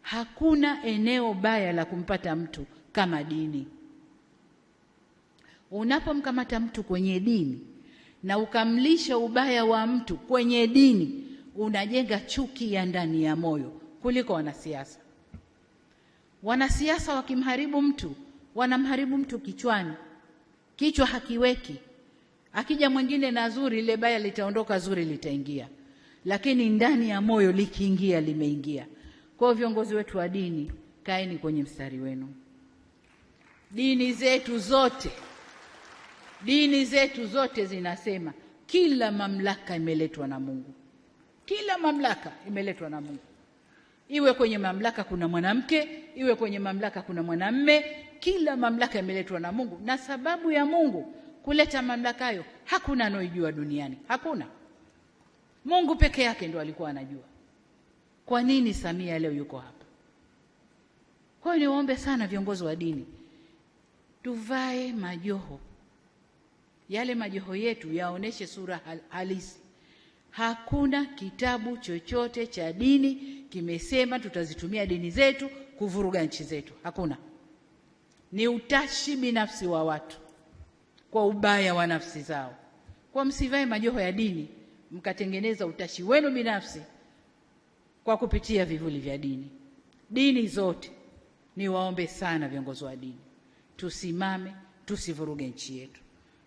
Hakuna eneo baya la kumpata mtu kama dini. Unapomkamata mtu kwenye dini na ukamlisha ubaya wa mtu kwenye dini, unajenga chuki ya ndani ya moyo kuliko wanasiasa. Wanasiasa wakimharibu mtu, wanamharibu mtu kichwani. Kichwa hakiweki. Akija mwingine na zuri, ile baya litaondoka, zuri litaingia. Lakini ndani ya moyo likiingia, limeingia. Kwa hiyo viongozi wetu wa dini, kaeni kwenye mstari wenu. Dini zetu zote zinasema kila mamlaka imeletwa na Mungu. Kila mamlaka imeletwa na Mungu. Iwe kwenye mamlaka kuna mwanamke, iwe kwenye mamlaka kuna mwanamume, kila mamlaka imeletwa na Mungu. Na sababu ya Mungu kuleta mamlaka hayo, hakuna anojua duniani. Hakuna. Mungu peke yake ndo alikuwa anajua. Kwa nini Samia leo yuko hapa? Kwa hiyo niwaombe sana viongozi wa dini, tuvae majoho. Yale majoho yetu yaoneshe sura halisi. Hakuna kitabu chochote cha dini kimesema tutazitumia dini zetu kuvuruga nchi zetu. Hakuna. Ni utashi binafsi wa watu kwa ubaya wa nafsi zao. Kwa msivae majoho ya dini mkatengeneza utashi wenu binafsi kwa kupitia vivuli vya dini. Dini zote, niwaombe sana viongozi wa dini, tusimame, tusivuruge nchi yetu.